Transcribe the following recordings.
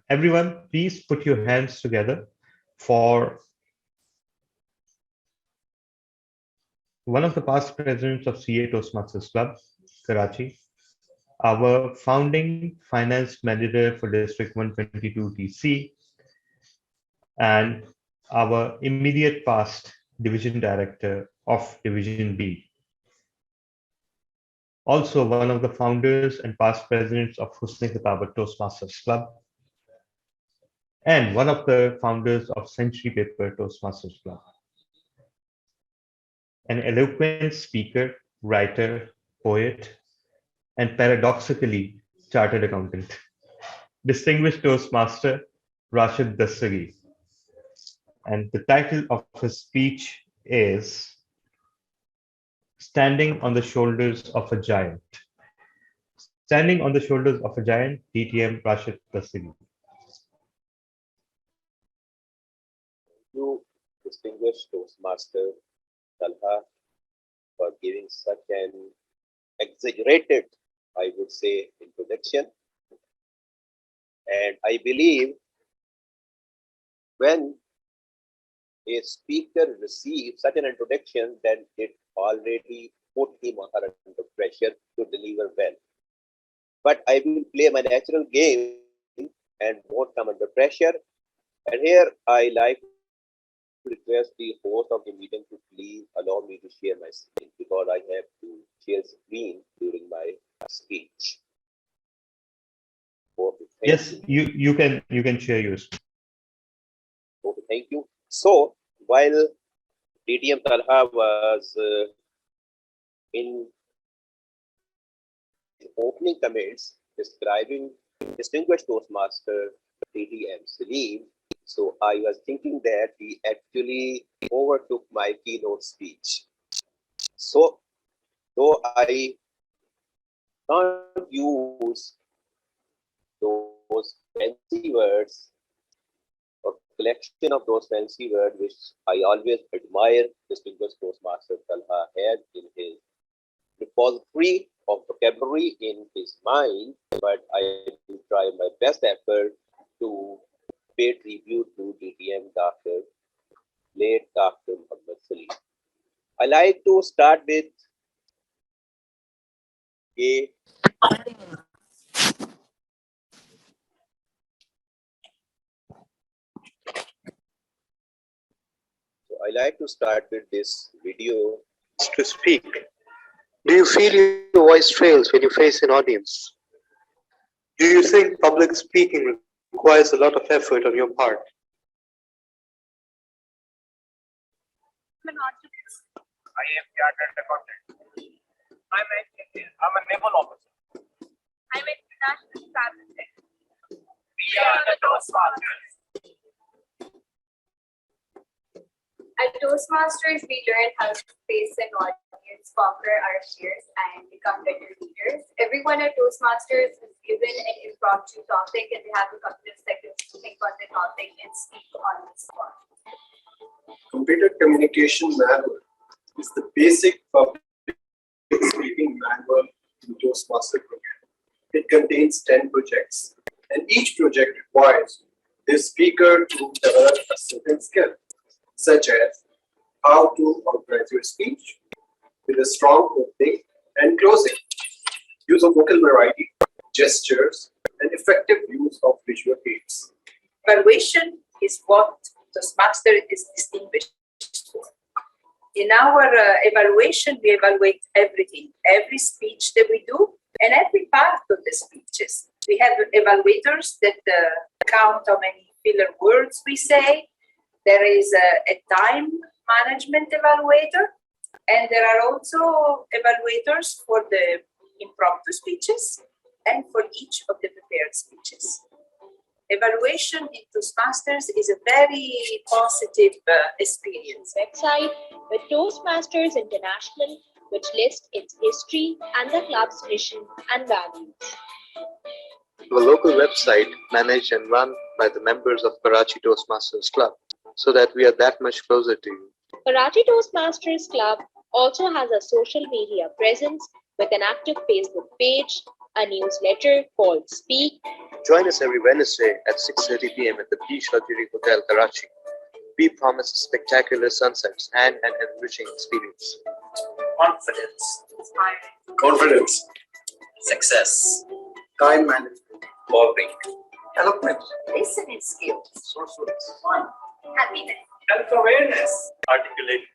Everyone, please put your hands together for one of the past presidents of CA Toastmasters Club, Karachi, our founding finance manager for District 122 TC, and our immediate past division director of Division B. Also one of the founders and past presidents of Husni Khitabat Toastmasters Club, and one of the founders of Century Paper Toastmasters Club. An eloquent speaker, writer, poet, and paradoxically chartered accountant. Distinguished Toastmaster Rashid Dastagir. And the title of his speech is Standing on the Shoulders of a Giant. Standing on the Shoulders of a Giant, DTM Rashid Dastagir. You, distinguished Toastmaster Talha, for giving such an exaggerated, I would say, introduction. And I believe when a speaker receives such an introduction, then it already put him or her under pressure to deliver well. But I will play my natural game and won't come under pressure. And here I like to request the host of the meeting to please allow me to share my screen, because I have to share screen during my speech. Okay, yes, you can share your screen. Okay, thank you. So while DTM Talha was in opening comments describing distinguished Toastmaster DTM Salim, so I was thinking that he actually overtook my keynote speech. So though I can't use those fancy words or collection of those fancy words which I always admire distinguished Toastmaster Talha had in his repository of vocabulary in his mind, but I will try my best effort to pay tribute to DTM Dr. late Dr. Ahmed Salim. I like to start with a this video to speak. Do you feel your voice trails when you face an audience? Do you think public speaking requires a lot of effort on your part? I am chartered accountant. I'm a naval officer. I'm an international travel agent. We are the Toastmasters. At Toastmasters, we learn how to face an audience, conquer our fears, and become better leaders. Everyone at Toastmasters is given an impromptu topic, and they have a couple of seconds to think on the topic and speak on the spot. Computer communication manual is the basic public speaking manual in Toastmaster program. It contains 10 projects, and each project requires the speaker to develop a certain skill, such as how to organize your speech with a strong opening and closing, use of vocal variety, gestures, and effective use of visual aids. Evaluation is what Toastmaster is distinguished for. In our evaluation, we evaluate everything, every speech that we do, and every part of the speeches. We have evaluators that count how many filler words we say. There is a time management evaluator, and there are also evaluators for the impromptu speeches and for each of the prepared speeches. Evaluation in Toastmasters is a very positive experience. Website with Toastmasters International, which lists its history and the club's mission and values. A local website managed and run by the members of Karachi Toastmasters Club, so that we are that much closer to you. Karachi Toastmasters Club also has a social media presence with an active Facebook page, a newsletter called Speak. Join us every Wednesday at 6:30 p.m. at the Beach Luxury Hotel, Karachi. We promise spectacular sunsets and an enriching experience. Confidence, Confidence, success, time management, cooperation, eloquence, Listening skills, sorceress, Happiness. self-awareness, articulation.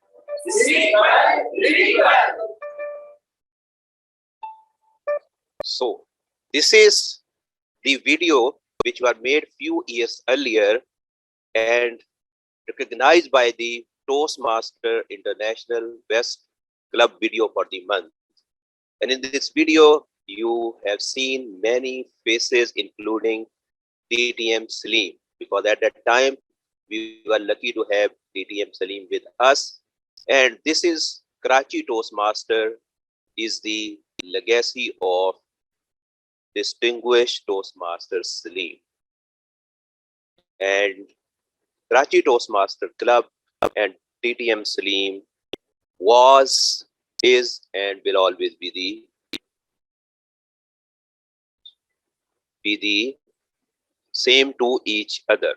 So, this is the video which were made few years earlier and recognized by the Toastmaster International Best Club Video for the month. And in this video, you have seen many faces, including DTM Salim, because at that time we were lucky to have DTM Salim with us. And this is Karachi Toastmaster is the legacy of distinguished Toastmaster Salim. And Karachi Toastmaster Club and DTM Salim was, is, and will always be the same to each other.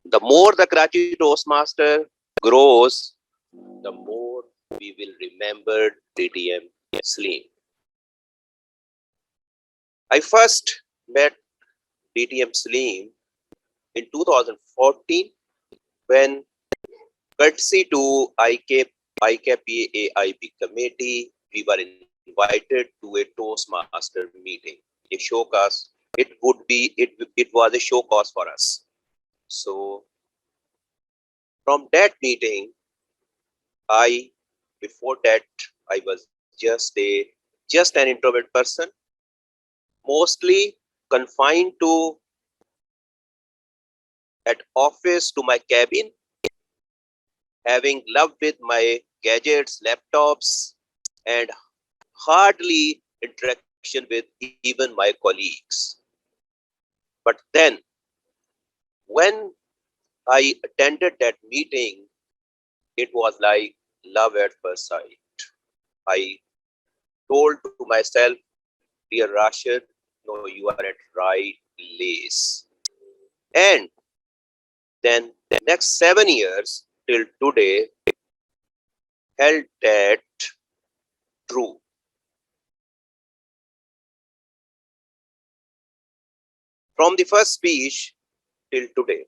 The more the Karachi Toastmaster grows, the more we will remember DTM Salim. I first met DTM Salim in 2014 when, courtesy to IKPAIB committee, we were invited to a Toastmaster meeting, a showcase. It was a showcase for us. So from that meeting, before that, I was just an introvert person, mostly confined to at office to my cabin, having loved with my gadgets, laptops, and hardly interaction with even my colleagues. But then, when I attended that meeting, it was like love at first sight. I told to myself, dear Rashid, no, you are at right place. And then the next 7 years till today held that true. From the first speech till today,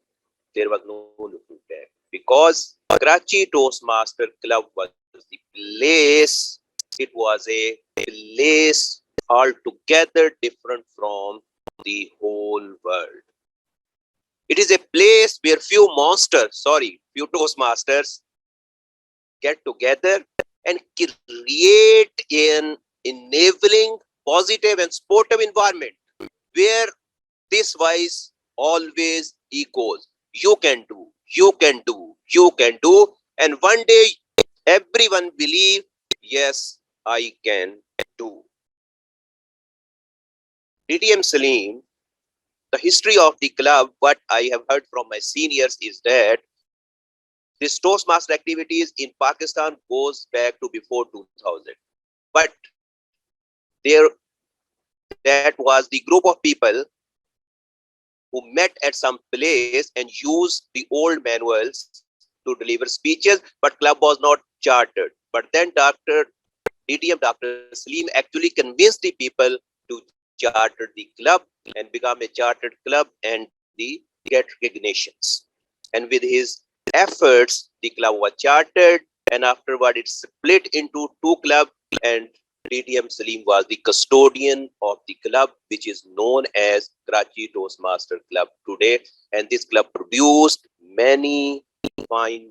there was no looking back, because Karachi Toastmaster Club was the place. It was a place altogether different from the whole world. It is a place where few Toastmasters get together and create an enabling, positive and sportive environment where this voice always echoes. You can do, you can do, you can do. And one day everyone believe, yes, I can do. DTM Salim, the history of the club, what I have heard from my seniors is that this Toastmaster activities in Pakistan goes back to before 2000. But that was the group of people who met at some place and used the old manuals to deliver speeches, but club was not chartered. But then Dr. Salim actually convinced the people to charter the club and become a chartered club and get recognitions. And with his efforts, the club was chartered, and afterward it split into two clubs, and DTM Salim was the custodian of the club, which is known as Karachi Toastmaster Club today. And this club produced many fine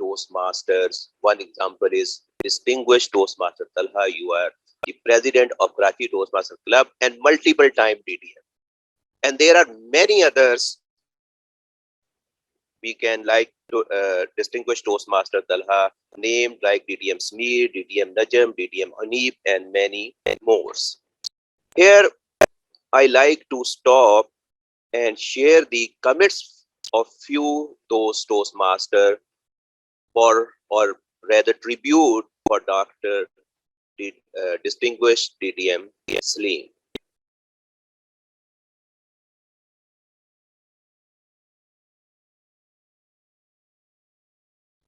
Toastmasters. One example is distinguished Toastmaster Talha. You are the president of Karachi Toastmaster Club and multiple time DTM. And there are many others. We can distinguished Toastmaster Talha, named like DTM Smear, DTM Najam, DTM Hanif, and many more. Here, I like to stop and share the comments of few those Toastmaster or rather tribute for Dr. distinguished DTM Salim.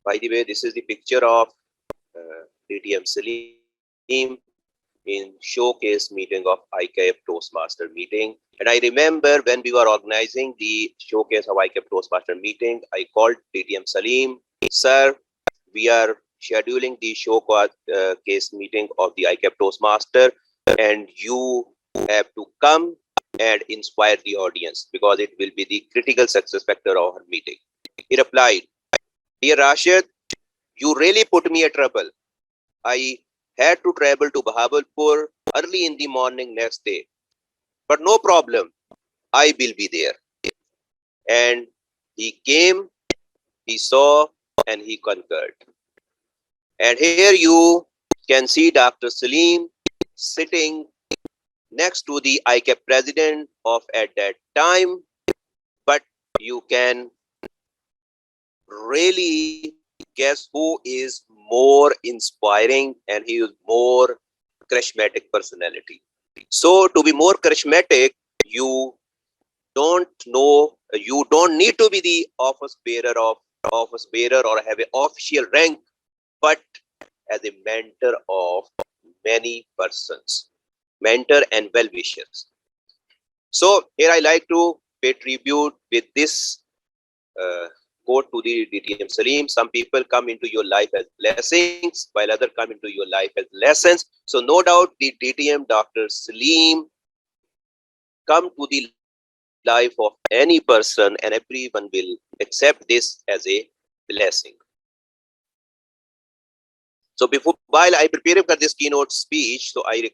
By the way, this is the picture of DTM Salim in showcase meeting of ICAF Toastmaster meeting. And I remember when we were organizing the showcase of ICAF Toastmaster meeting, I called DTM Salim, sir, we are scheduling the showcase meeting of the ICAF Toastmaster, and you have to come and inspire the audience because it will be the critical success factor of our meeting. He replied, dear Rashid, you really put me in trouble. I had to travel to Bahawalpur early in the morning next day. But no problem, I will be there. And he came, he saw, and he conquered. And here you can see Dr. Salim sitting next to the ICAP president of at that time, but you can really guess who is more inspiring and he is more charismatic personality. So to be more charismatic, you don't need to be the office bearer or have an official rank, but as a mentor of many persons, mentor and well-wishers. So here I like to pay tribute with this quote to the DTM Salim. Some people come into your life as blessings, while others come into your life as lessons. So no doubt the DTM Dr. Salim come to the life of any person and everyone will accept this as a blessing. So while I prepared for this keynote speech, so I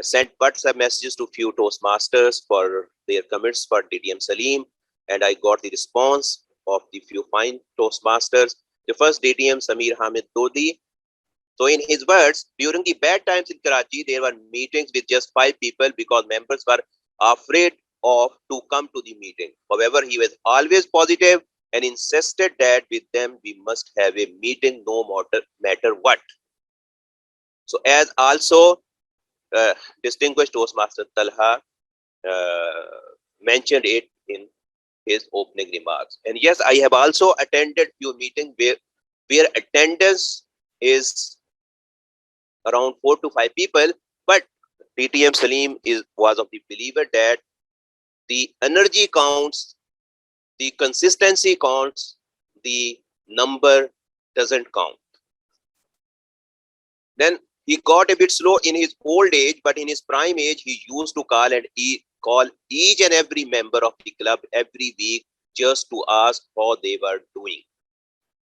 sent WhatsApp messages to few Toastmasters for their comments for DTM Salim, and I got the response of the few fine Toastmasters. The first DTM Samir Hamid Dodi. So in his words, during the bad times in Karachi, there were meetings with just 5 people because members were afraid to come to the meeting. However, he was always positive and insisted that with them we must have a meeting no matter what. So as also distinguished Toastmaster Talha mentioned it in his opening remarks. And yes, I have also attended few meetings where attendance is around 4 to 5 people, but DTM Salim was of the believer that the energy counts, the consistency counts, the number doesn't count. Then he got a bit slow in his old age, but in his prime age, he used to call each and every member of the club every week just to ask how they were doing.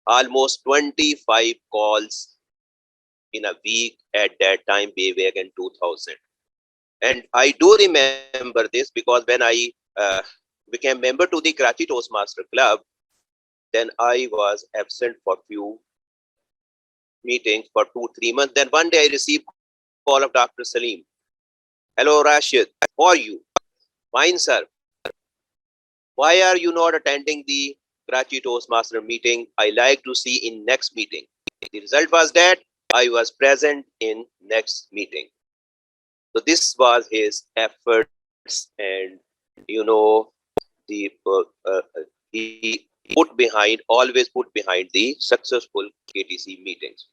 Almost 25 calls in a week at that time, way back in 2000. And I do remember this because when I became member to the Karachi Toastmaster Club, then I was absent for few meetings for 2-3 months. Then one day I received call of Dr. Salim. Hello Rashid, how are you? Fine, sir. Why are you not attending the Karachi Toastmaster meeting? I like to see in next meeting. The result was that I was present in next meeting. So this was his efforts, and he always put behind the successful KTC meetings.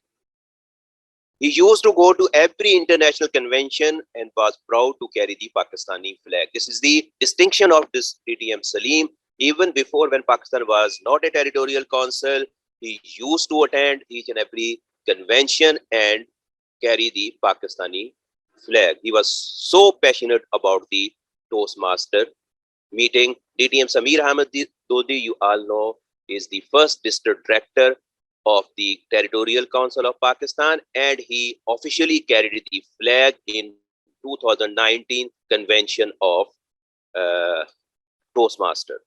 He used to go to every international convention and was proud to carry the Pakistani flag. This is the distinction of this DTM Salim. Even before, when Pakistan was not a territorial council, he used to attend each and every convention and carry the Pakistani flag. He was so passionate about the Toastmaster meeting. DTM Samir Ahmed Dodi, you all know, is the first district director of the Territorial Council of Pakistan, and he officially carried the flag in 2019 convention of Toastmaster.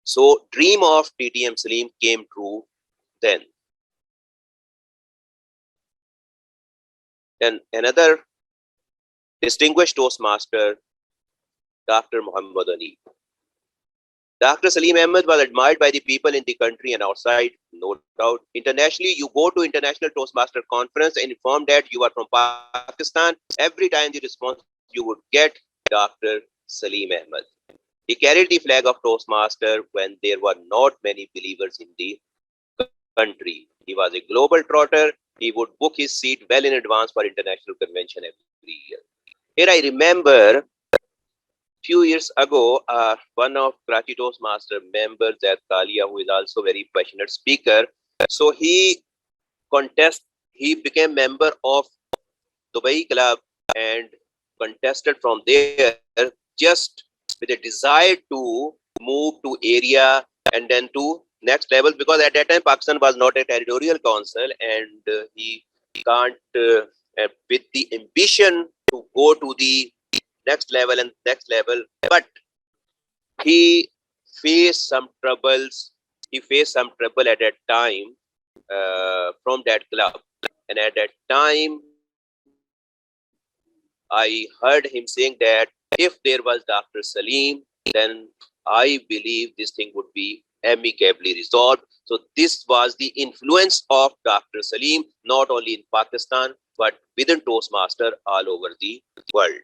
So dream of DTM Salim came true then. And another distinguished Toastmaster, Dr. Muhammad Ali. Dr. Salim Ahmed was admired by the people in the country and outside, no doubt. Internationally, you go to International Toastmaster Conference and inform that you are from Pakistan. Every time the response you would get, Dr. Salim Ahmed. He carried the flag of Toastmaster when there were not many believers in the country. He was a global trotter. He would book his seat well in advance for international convention every year. Here I remember few years ago, one of Karachi Toastmaster members, Zaid Kalia, who is also very passionate speaker, so he became member of Dubai Club and contested from there just with a desire to move to area and then to next level, because at that time Pakistan was not a territorial council, and he can't with the ambition to go to the next level and next level, but he faced some troubles. He faced some trouble at that time from that club, and at that time I heard him saying that if there was Dr. Salim, then I believe this thing would be amicably resolved. So this was the influence of Dr. Salim, not only in Pakistan, but within Toastmaster all over the world.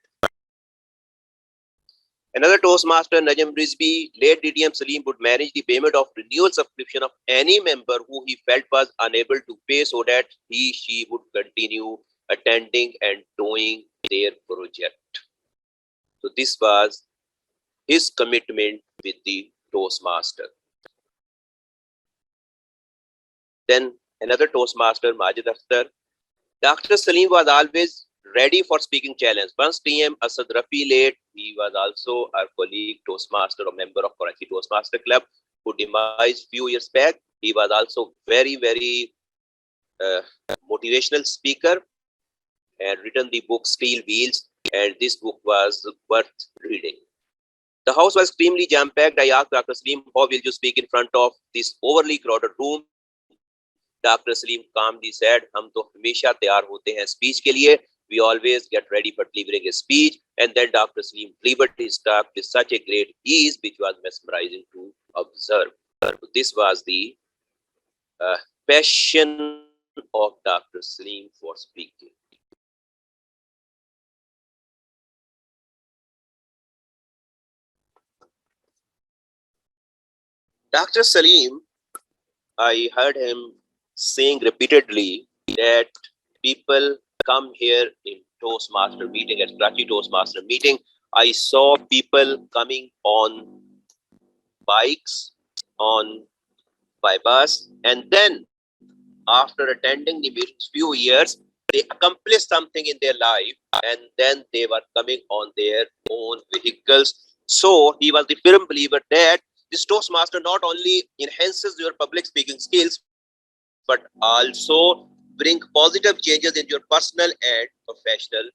Another Toastmaster, Najam Rizvi, late DTM Salim would manage the payment of renewal subscription of any member who he felt was unable to pay, so that she would continue attending and doing their project. So this was his commitment with the Toastmaster. Then another Toastmaster, Majid Akhtar. Dr. Salim was always ready for speaking challenge. Once TM Asad Rafi late, he was also our colleague, Toastmaster, or member of Karachi Toastmaster Club, who demised few years back. He was also very, very motivational speaker and written the book Steel Wheels, and this book was worth reading. The house was extremely jam-packed. I asked Dr. Salim, how will you speak in front of this overly crowded room? Dr. Salim calmly said, हम तो हमेशा तैयार होते हैं speech के लिए. We always get ready for delivering a speech. And then Dr. Salim delivered his talk with such a great ease, which was mesmerizing to observe. This was the passion of Dr. Salim for speaking. Dr. Salim, I heard him saying repeatedly that people come here in Toastmaster meeting, at Karachi Toastmaster meeting. I saw people coming on bikes, by bus, and then after attending the meetings few years, they accomplished something in their life, and then they were coming on their own vehicles. So he was the firm believer that this Toastmaster not only enhances your public speaking skills, but also bring positive changes in your personal and professional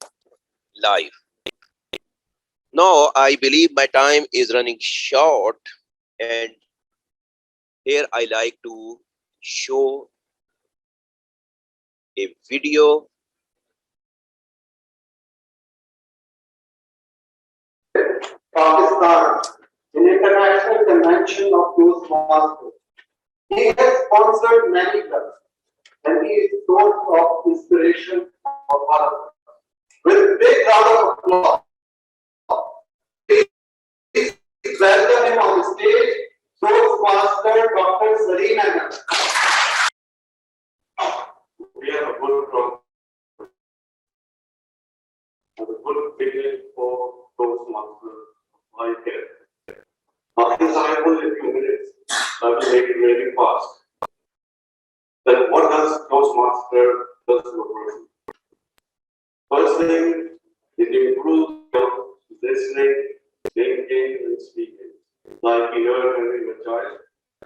life. Now, I believe my time is running short, and here I like to show a video. Pakistan, in International Convention of Toastmasters. He has sponsored many clubs, and he is source of inspiration for others. With big round of applause, please welcome him on the stage, Toastmaster Dr. Salim Ahmed. We have a good program, and a good feeling for Toastmasters right here. Since I have only a few minutes, I will make it very fast. Then what does Toastmaster does to a person? First thing is to improve your listening, thinking, and speaking. Like we heard when we were child,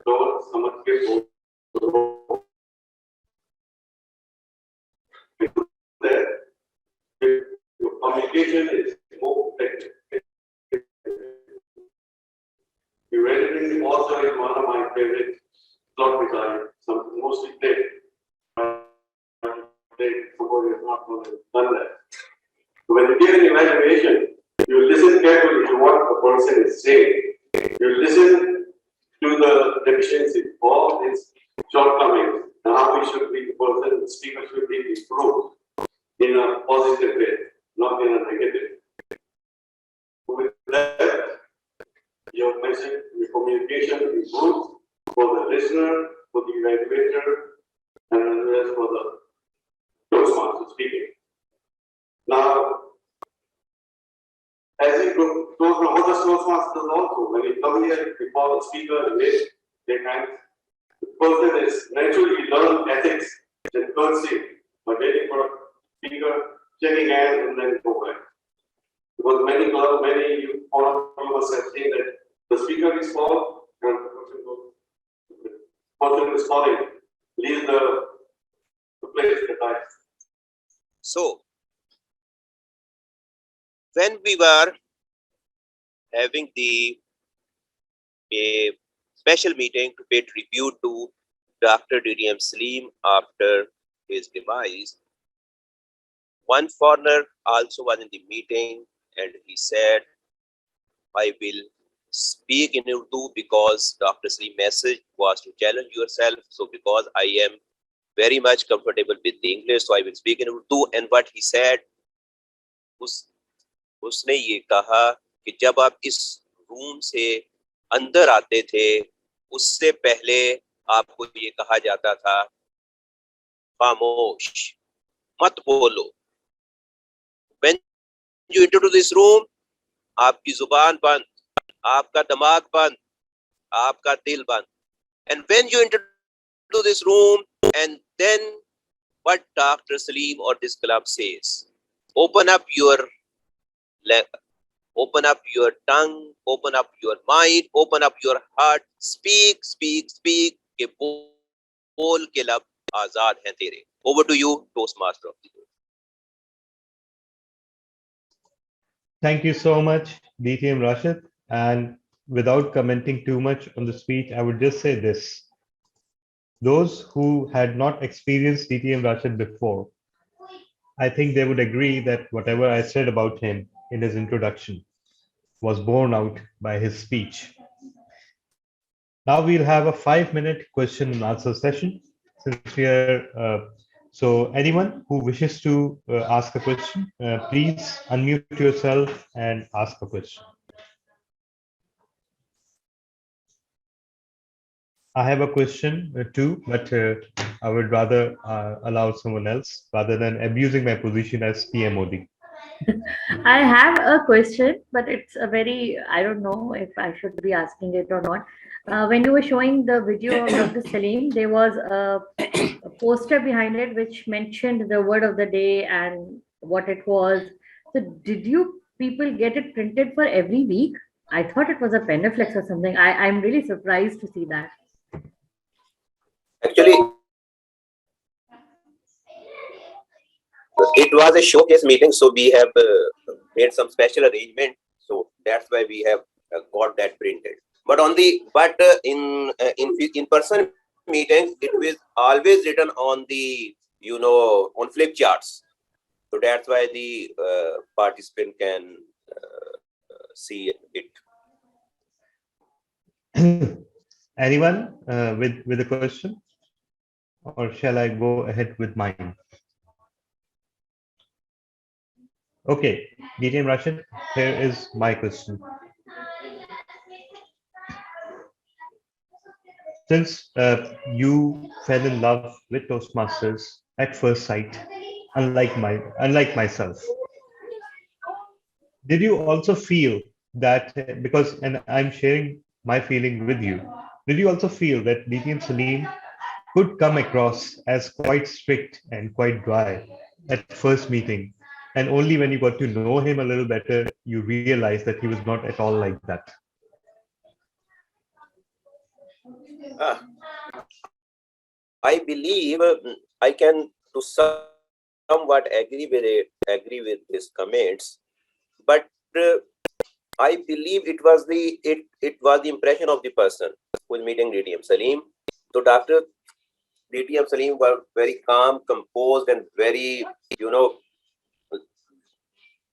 don't समझ के बोलो. Your communication is more effective. You read also is one of my favorite slot which I mostly play. Somebody has not done that. So when you give an evaluation, you listen carefully to what the person is saying. You listen to the deficiencies or its shortcomings and how we should be, the person, the speaker should be improved in a positive way, not in a negative. With that, your message, your communication is good for the listener, for the evaluator, and as well as for the Toastmaster speaking. Now, as you go, what the Toastmasters also, when you come here before the speaker, they kind the person is naturally learn ethics and courtesy by waiting for speaker, checking hands, and then go back. Because many all of us have seen that the speaker is called and the person is calling, leave the place, the time. So, when we were having a special meeting to pay tribute to Dr. DTM Salim after his demise, one foreigner also was in the meeting and he said, I will speak in Urdu because Dr. Salim's message was to challenge yourself. So because I am very much comfortable with the English, so I will speak in Urdu. And what he said, उसने ये कहा कि जब आप इस room से अंदर आते थे उससे पहले आपको ये कहा जाता था खामोश मत बोलो. When you enter to this room, आपकी जुबान बंद, आपका दिमाग बंद, आपका दिल बंद. And when you enter to this room, and then what Dr. Salim or this club says, open up your tongue, open up your mind, open up your heart, speak, speak, speak. के बोल के लब आजाद हैं तेरे. Over to you, Toastmaster of the day. Thank you so much, DTM Rashid. And without commenting too much on the speech, I would just say this. Those who had not experienced DTM Rashid before, I think they would agree that whatever I said about him in his introduction was borne out by his speech. Now we'll have a 5-minute question and answer session. Since we are, so anyone who wishes to ask a question, please unmute yourself and ask a question. I have a question too, but I would rather allow someone else rather than abusing my position as PMOD. I have a question, but it's a very, I don't know if I should be asking it or not. When you were showing the video of Dr. Salim, there was a poster behind it which mentioned the word of the day and what it was. So did you people get it printed for every week? I thought it was a Pendaflex or something. I'm really surprised to see that. Actually, it was a showcase meeting, so we have made some special arrangement. So that's why we have got that printed. But in person meetings, it was always written on the on flip charts. So that's why the participant can see it. Anyone with a question, or shall I go ahead with mine? Okay, DTM Rashid, here is my question. Since you fell in love with Toastmasters at first sight, unlike myself, did you also feel that because, and I'm sharing my feeling with you, did you also feel that DTM Salim could come across as quite strict and quite dry at first meeting, and only when you got to know him a little better, you realized that he was not at all like that? I believe I can to somewhat agree with his comments, but I believe it was the impression of the person who is meeting DTM Salim. So Dr. DTM Salim was very calm, composed, and very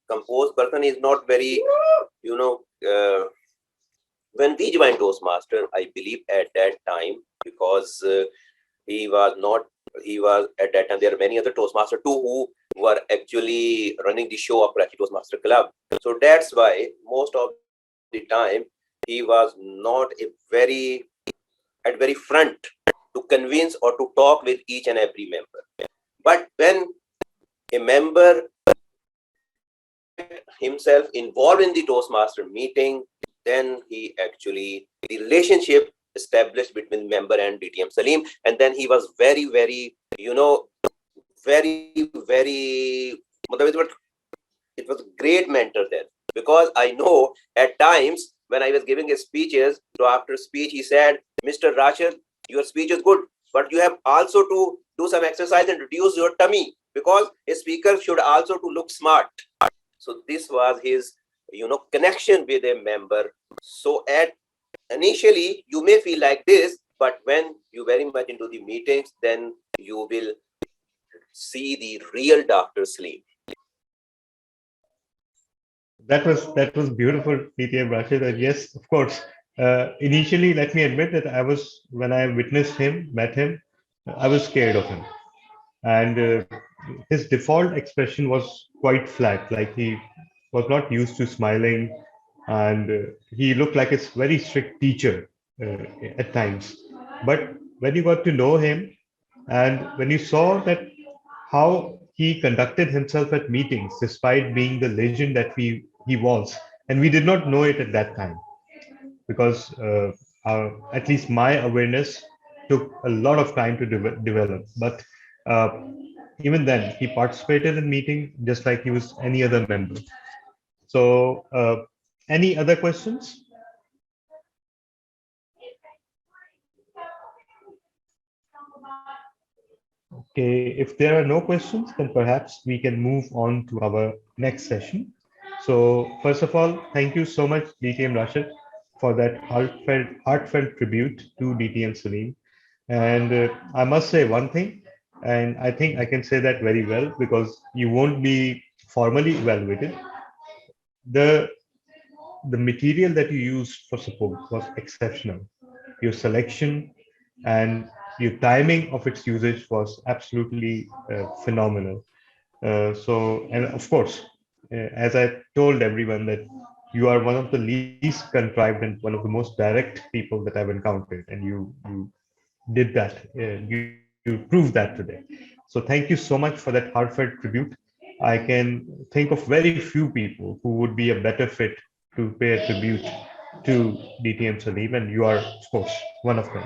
composed person is not very when we joined Toastmaster, I believe at that time, because he was at that time, there are many other Toastmasters too who were actually running the show of Karachi Toastmaster Club. So that's why most of the time he was not at very front to convince or to talk with each and every member. But when a member himself involved in the Toastmaster meeting, then he actually, the relationship established between member and DTM Salim, and then he was very, it was a great mentor then, because I know at times when I was giving his speeches, so after speech he said, Mr. Rashid, your speech is good, but you have also to do some exercise and reduce your tummy, because a speaker should also to look smart. So this was his, connection with a member. So initially you may feel like this, but when you very much into the meetings, then you will see the real Dr. Salim. That was beautiful, DTM Rashid. And yes, of course. Initially, let me admit that when I witnessed him, met him, I was scared of him. And his default expression was quite flat, like he was not used to smiling, and he looked like a very strict teacher at times. But when you got to know him, and when you saw that how he conducted himself at meetings, despite being the legend that he was, and we did not know it at that time, because at least my awareness took a lot of time to develop. But uh, even then, he participated in meeting just like he was any other member. So, any other questions? Okay, if there are no questions, then perhaps we can move on to our next session. So, first of all, thank you so much, DTM Rashid, for that heartfelt tribute to DTM Salim. And I must say one thing, and I think I can say that very well because you won't be formally evaluated. The the material that you used for support was exceptional. Your selection and your timing of its usage was absolutely phenomenal. And of course, as I told everyone that you are one of the least contrived and one of the most direct people that I've encountered, and you did that. You proved that today. So thank you so much for that heartfelt tribute. I can think of very few people who would be a better fit to pay a tribute to DTM Salim, and you are, of course, one of them.